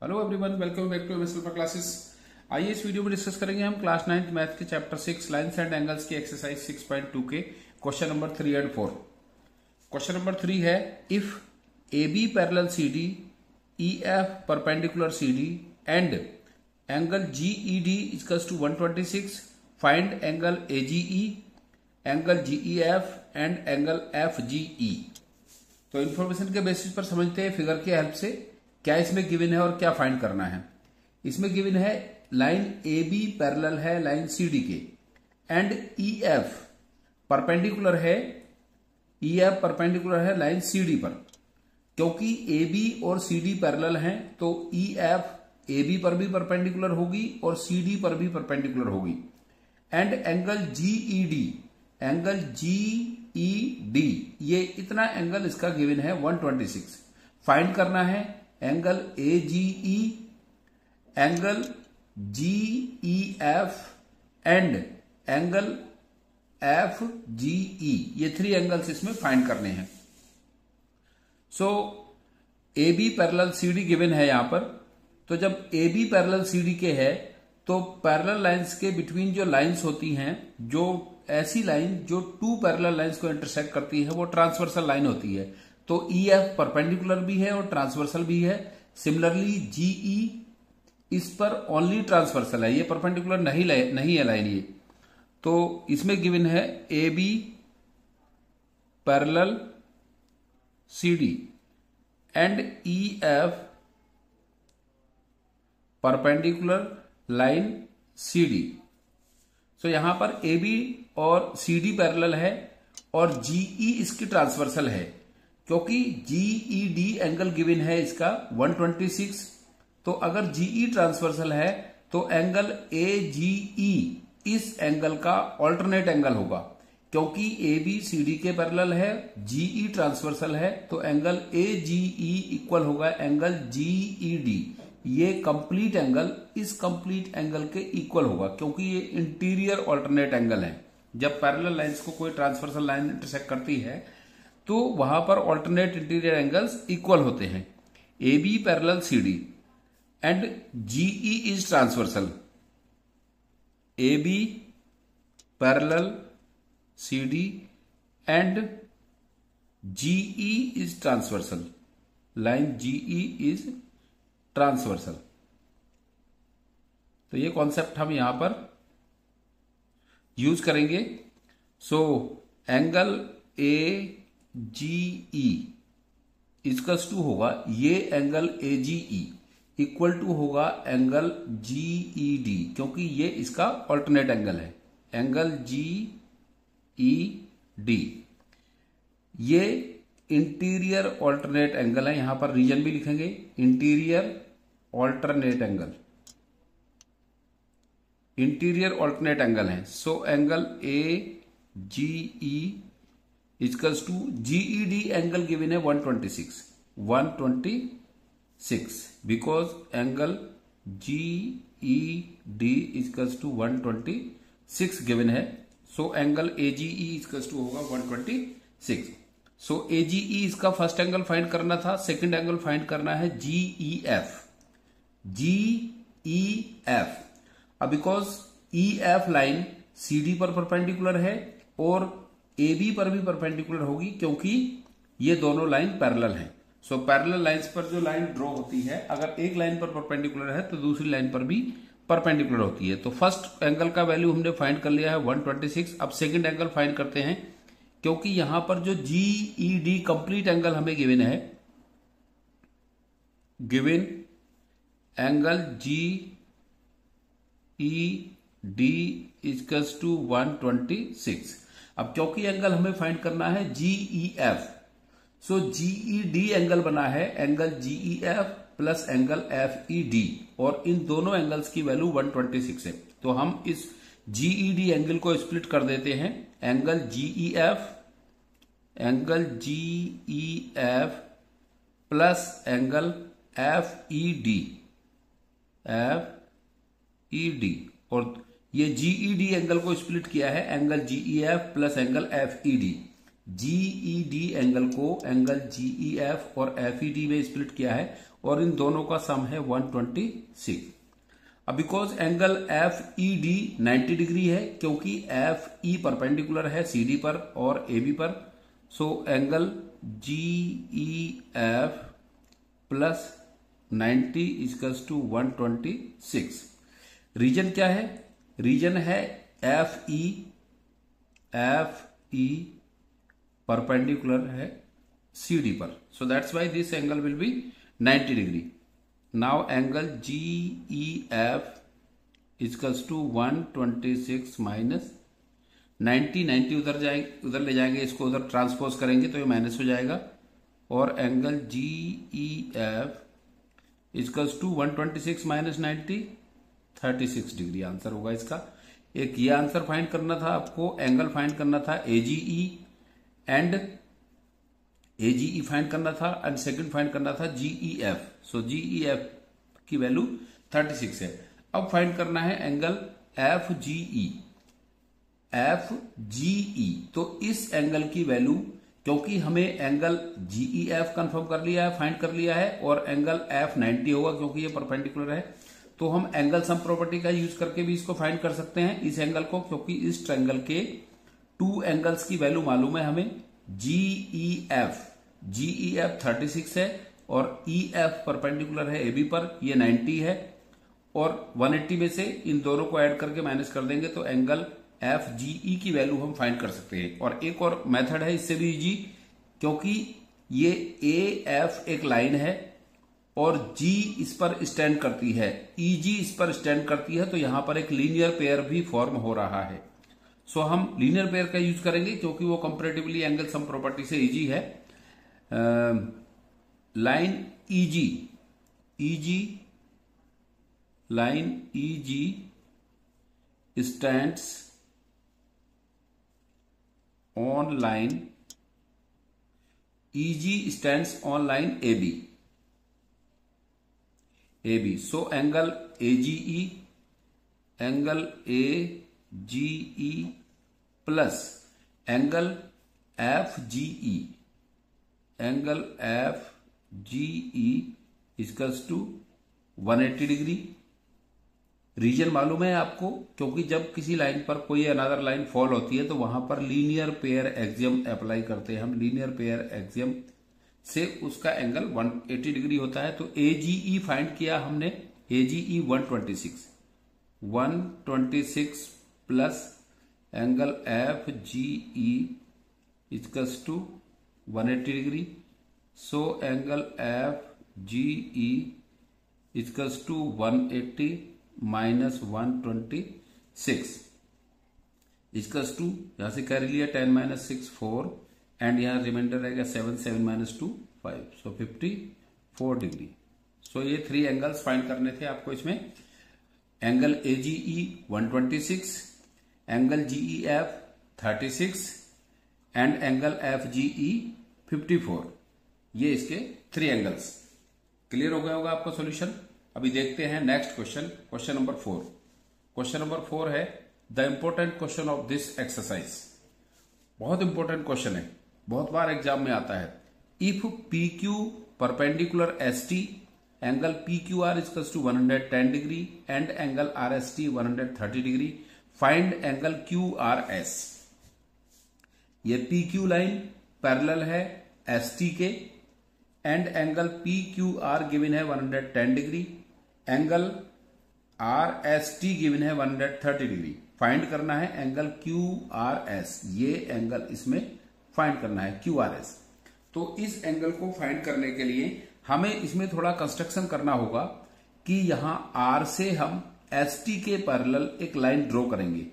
Hello everyone, welcome back to MS alpha classes. आइए इस video में डिस्कस करेंगे हम क्लास 9th मैथ के चैप्टर 6 लाइन्स एंड एंगल्स की एक्सरसाइज 6.2 के question number 3 and 4। Question number 3 है if A B parallel C D, E F perpendicular C D and angle G E D equals to 126, find angle A G E, angle G E F and angle F G ई। तो information के basis पर समझते हैं figure की help से क्या इसमें given है और क्या फाइंड करना है। इसमें गिवन है लाइन ए बी पैरेलल है लाइन सी डी के एंड ई एफ परपेंडिकुलर है, ई एफ परपेंडिकुलर है लाइन सी डी पर। क्योंकि ए बी और सी डी पैरेलल हैं तो ई एफ ए बी पर भी परपेंडिकुलर होगी और सी डी पर भी परपेंडिकुलर होगी। And angle G E D, angle G E D, ये इतना एंगल इसका गिवन है 126। फाइंड करना है angle A G E, angle G E F and angle F G E. ये 3 एंगल्स इसमें फाइंड करने हैं। So A B parallel C D given है यहां पर। तो जब A B parallel C D के है तो पैरेलल लाइंस के बिटवीन जो लाइंस होती हैं, जो ऐसी लाइन जो 2 पैरेलल लाइंस को इंटरसेक्ट करती है वो ट्रांसवर्सल लाइन होती है। तो ई एफ परपेंडिकुलर भी है और ट्रांसवर्सल भी है। सिमिलरली जी ई इस पर ओनली ट्रांसवर्सल है, ये परपेंडिकुलर नहीं है लाइन ये। तो इसमें गिवन है A B parallel C D and E F perpendicular line C D. So यहां पर ए बी और सी डी पैरेलल है और जीई इसकी ट्रांसवर्सल है। क्योंकि जीई डी एंगल गिवन है इसका 126, तो अगर जीई ट्रांसवर्सल है तो एंगल ए जीई इस एंगल का ऑल्टरनेट एंगल होगा। क्योंकि ए बी सी डी के पैरेलल है, जीई ट्रांसवर्सल है, तो एंगल ए जीई इक्वल होगा एंगल जीई डी। ये कंप्लीट एंगल इस कंप्लीट एंगल के इक्वल होगा क्योंकि ये इंटीरियर ऑल्टरनेट एंगल है। जब पैरेलल लाइंस को कोई ट्रांसवर्सल लाइन इंटरसेक्ट करती है तो वहां पर ऑल्टरनेट इंटीरियर एंगल्स इक्वल होते हैं। A B parallel C D and GE is transversal, A B parallel C D and GE is transversal, line GE is transversal. तो ये कॉन्सेप्ट हम यहां पर यूज करेंगे। So angle A G E equals to होगा ये angle A G E equal to होगा angle G E D, क्योंकि ये इसका ऑल्टरनेट एंगल है, एंगल जी ई डी। ये इंटीरियर ऑल्टरनेट एंगल है, यहां पर रीजन भी लिखेंगे, interior alternate angle, interior alternate angle है। So angle A G E equals to G E D angle given है 126 because angle G E D equals to 126 given है। So angle A G E equals to होगा 126। सो ए G ई इसका first angle find करना था, second angle find करना है GE F, GE F. अब because E F line C D पर perpendicular है और ए बी पर भी परपेंडिकुलर होगी क्योंकि ये दोनों लाइन पैरेलल हैं। सो पैरेलल लाइंस पर जो लाइन ड्रॉ होती है, अगर एक लाइन पर परपेंडिकुलर है तो दूसरी लाइन पर भी परपेंडिकुलर होती है। तो फर्स्ट एंगल का वैल्यू हमने फाइंड कर लिया है 126। अब सेकंड एंगल फाइंड करते हैं क्योंकि यहां पर जो जीई डी कंप्लीट एंगल हमें गिवन है, given angle G E D equals to 126। अब क्योंकि एंगल हमें फाइंड करना है GE F, so GE D angle बना है angle GE F plus angle F E D, और इन दोनों एंगल्स की वैल्यू 126 है। तो हम इस जीई डी एंगल को स्प्लिट कर देते हैं, angle GE F, angle GE F plus angle F E D, F E D, और ये जीई डी एंगल को स्प्लिट किया है angle GE F plus angle F E D. GED angle को एंगल जीईएफ और एफईडी में split किया है और इन दोनों का सम है 126। अब because angle F E D 90 degree है क्योंकि एफ ई परपेंडिकुलर है सी डी पर और ए बी पर, so angle GEF plus 90 equals to 126। Reason क्या है? रीजन है एफ ई परपेंडिकुलर है सी डी पर, so that's why this angle will be 90 degree. Now angle GEF equals to 126 minus 90 उधर ले जाएंगे, इसको उधर ट्रांसपोज करेंगे तो ये माइनस हो जाएगा और angle GEF equals to 126 minus 90 36 degree answer होगा इसका। एक ये आंसर फाइंड करना था आपको, एंगल फाइंड करना था AGE फाइंड करना था एंड सेकंड फाइंड करना था GEF। सो GEF की वैल्यू 36 है। अब फाइंड करना है एंगल FGE। तो इस एंगल की वैल्यू, क्योंकि हमें एंगल GEF कंफर्म कर लिया है, फाइंड कर लिया है, और एंगल F 90 होगा क्योंकि ये परपेंडिकुलर है, तो हम एंगल सम प्रॉपर्टी का यूज करके भी इसको फाइंड कर सकते हैं इस एंगल को, क्योंकि इस ट्रायंगल के 2 एंगल्स की वैल्यू मालूम है हमें। GEF 36 है और EF परपेंडिकुलर है AB पर, ये 90 है, और 180 में से इन दोनों को ऐड करके माइनस कर देंगे तो एंगल FGE की वैल्यू हम फाइंड कर सकते हैं। और एक और मेथड है इससे भी इजी, क्योंकि ये AF एक लाइन है और G इस पर स्टैंड करती है, EG इस पर स्टैंड करती है, तो यहां पर एक लीनियर पेयर भी फॉर्म हो रहा है। सो हम लीनियर पेयर का यूज करेंगे क्योंकि वो कंपैरेटिवली एंगल सम प्रॉपर्टी से इजी है। Line EG stands on line line AB। So angle AGE plus angle FGE equals to 180 degree. Reason मालूम है आपको, क्योंकि जब किसी लाइन पर कोई अनदर लाइन फॉल होती है तो वहां पर लीनियर पेयर एक्सियम अप्लाई करते हैं हम। लीनियर पेयर एक्सियम से उसका एंगल 180 डिग्री होता है। तो AGE फाइंड किया हमने, AGE 126 plus angle FGE equals to 180 degree. So angle FGE equals to 180 minus 126 equals to, यहां से कैरी लिया 10 माइनस 6 4 एंड यहां रिमाइंडर रहेगा 7 7 माइनस 2 5, सो 54 डिग्री। सो ये 3 एंगल्स फाइंड करने थे आपको इसमें। Angle AGE 126, angle GEF 36 and angle FGE 54। ये इसके 3 एंगल्स। क्लियर हो गया होगा आपको सॉल्यूशन। अभी देखते हैं next question, question number 4। Question number 4 है the important question of this exercise. बहुत इंपॉर्टेंट क्वेश्चन है, बहुत बार एग्जाम में आता है। If PQ perpendicular ST, angle PQR equals to 110 degree and angle RST 130 degree, find angle QRS। ये PQ line parallel है ST के एंड एंगल PQR गिवन है 110 डिग्री, एंगल RST गिवन है 130 डिग्री। फाइंड करना है एंगल QRS, ये angle इसमें find करना है QRS। तो इस एंगल को फाइंड करने के लिए हमें इसमें थोड़ा कंस्ट्रक्शन करना होगा कि यहां R से हम ST के पैरेलल एक लाइन ड्रॉ करेंगे।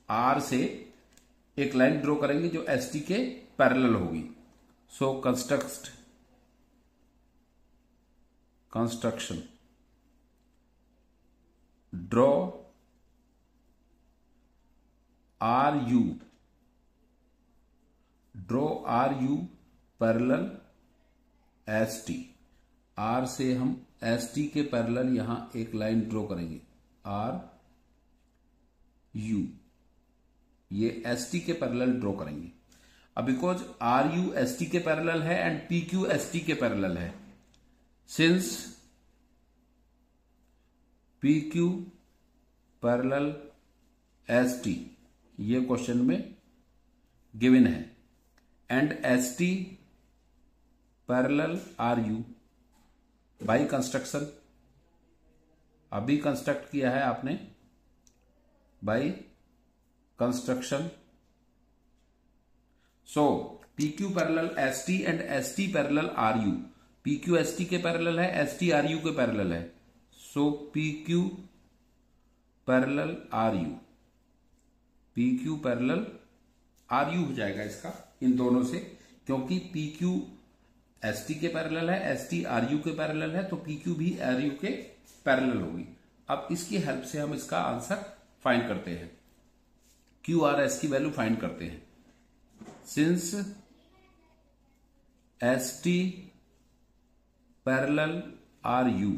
R से एक लाइन ड्रॉ करेंगे जो ST के पैरेलल होगी। So construction draw RU parallel ST। R से हम ST के पैरेलल यहां एक लाइन ड्रॉ करेंगे RU, ये ST के पैरेलल ड्रॉ करेंगे। अब because R U S T के पैरेलल है and P Q S T के पैरेलल है, since P Q parallel S T, ये क्वेश्चन में गिवन है, and S T parallel R U by construction, अभी कंस्ट्रक्ट किया है आपने by construction. So P Q parallel S T and S T parallel R U, P Q S T के parallel है, S T R U के parallel है, so P Q parallel R U, P Q parallel R U हो जाएगा इसका इन दोनों से, क्योंकि पी क्यू एस टी के पैरेलल है, एस टी आर यू के पैरेलल है, तो पी क्यू भी आर यू के पैरेलल होगी। अब इसकी हेल्प से हम इसका आंसर फाइंड करते हैं, क्यू आर एस की वैल्यू फाइंड करते हैं। Since S T parallel R U,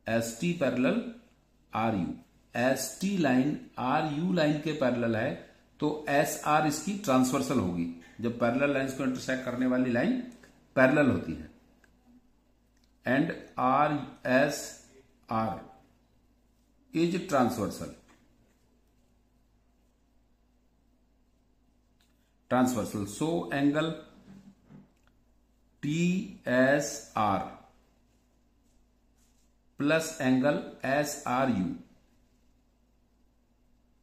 S T parallel R U, S T line R U line के पैरेलल है, तो एस आर इसकी ट्रांसवर्सल होगी। जब पैरेलल लाइंस को इंटरसेक्ट करने वाली लाइन पैरेलल होती है, and R S R is transversal, transversal, so angle T S R plus angle S R U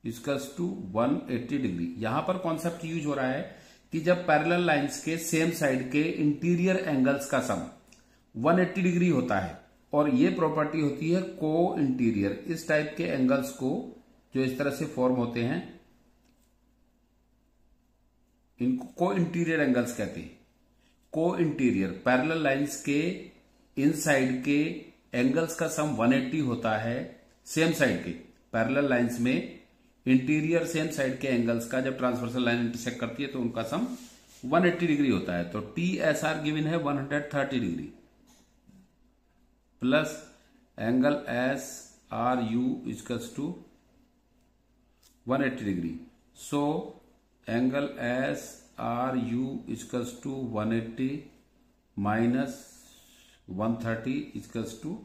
equals to 180 degree. यहां पर कॉन्सेप्ट यूज हो रहा है कि जब पैरेलल लाइंस के सेम साइड के इंटीरियर एंगल्स का सम 180 डिग्री होता है, और ये प्रॉपर्टी होती है को इंटीरियर, इस टाइप के एंगल्स को जो इस तरह से फॉर्म होते हैं इनको को इंटीरियर एंगल्स कहते हैं। को इंटीरियर पैरेलल लाइंस के इनसाइड के एंगल्स का सम 180 होता है, सेम साइड के पैरेलल लाइंस में इंटीरियर सेम साइड के एंगल्स का जब ट्रांसवर्सल लाइन इंटरसेक्ट करती है तो उनका सम 180 डिग्री होता है। तो टी एस आर गिवन है 130 degree plus angle S R U equals to 180 degree, so angle S R U equals to 180 minus 130 equals to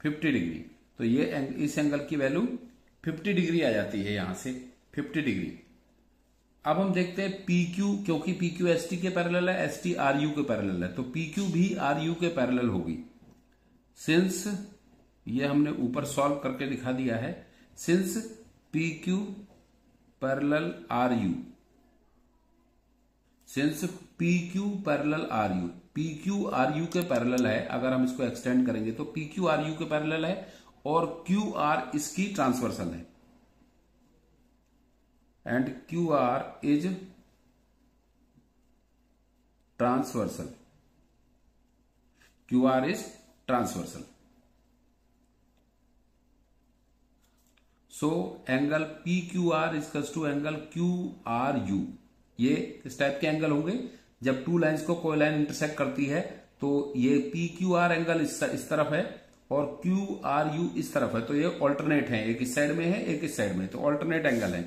50 degree. तो ये इस एंगल की वैल्यू 50 डिग्री आ जाती है, यहां से 50 डिग्री। अब हम देखते हैं पी क्यू, क्योंकि पी क्यू एस टी के पैरेलल है, एस टी आर यू के पैरेलल है, तो पी क्यू भी आर यू के पैरेलल होगी। सिंस ये हमने ऊपर सॉल्व करके दिखा दिया है, since P Q parallel R U, since P Q parallel R U, P Q R U के पैरेलल है, अगर हम इसको एक्सटेंड करेंगे तो पी क्यू आर यू के पैरेलल है और क्यू आर इसकी ट्रांसवर्सल है, and Q R is transversal, Q R is transversal. So angle P Q R equals to angle Q R U, ये इस टाइप के एंगल होंगे जब टू लाइंस को कोई लाइन इंटरसेक्ट करती है, तो ये पी क्यू आर एंगल इस तरफ है और क्यू आर यू इस तरफ है, तो ये ऑल्टरनेट है, एक इस साइड में है एक इस साइड में, तो ऑल्टरनेट एंगल है।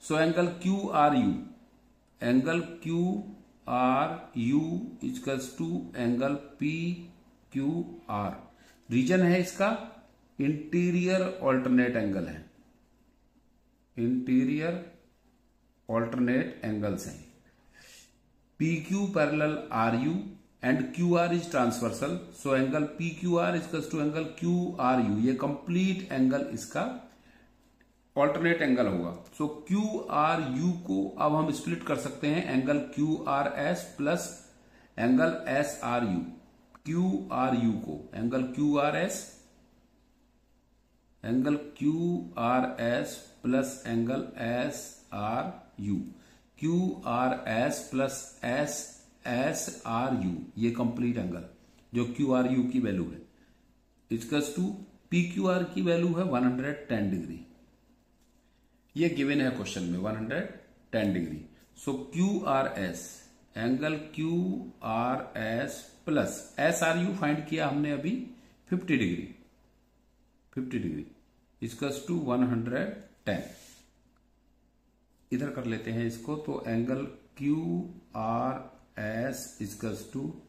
So angle Q R U, angle Q R U equals to angle P Q R, reason है इसका इंटीरियर ऑल्टरनेट एंगल है, इंटीरियर ऑल्टरनेट एंगल्स हैं। P Q parallel R U and Q R is transversal, so angle P Q R equals to angle Q R U, ये complete angle इसका alternate angle होगा। So Q R U को अब हम split कर सकते हैं, angle Q R S plus angle S R U, Q R U को angle Q R S, angle Q R S plus angle S R U, Q R S plus S S R U, ये complete angle जो Q R U की value है, equals to P Q R की value है 110 degree, ये given है question में 110 degree. So Q R S, angle Q R S plus S R you find किया हमने अभी 50 डिग्री, 50 डिग्री इक्वल्स टू 110, इधर कर लेते हैं इसको, तो एंगल QRS इक्वल्स टू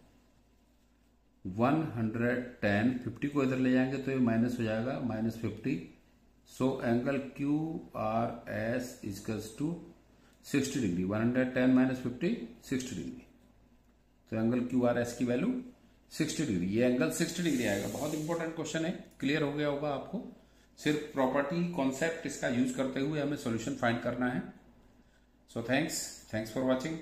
110, 50 को इधर ले जाएंगे तो ये माइनस हो जाएगा, -50। So angle QRS equals to 60 degree, 110 - 50 60 degree. तो एंगल QRS की वैल्यू 60 डिग्री, ये एंगल 60 डिग्री आएगा। बहुत इंपॉर्टेंट क्वेश्चन है, क्लियर हो गया होगा आपको। सिर्फ प्रॉपर्टी कॉन्सेप्ट इसका यूज करते हुए हमें सॉल्यूशन फाइंड करना है। So thanks for watching.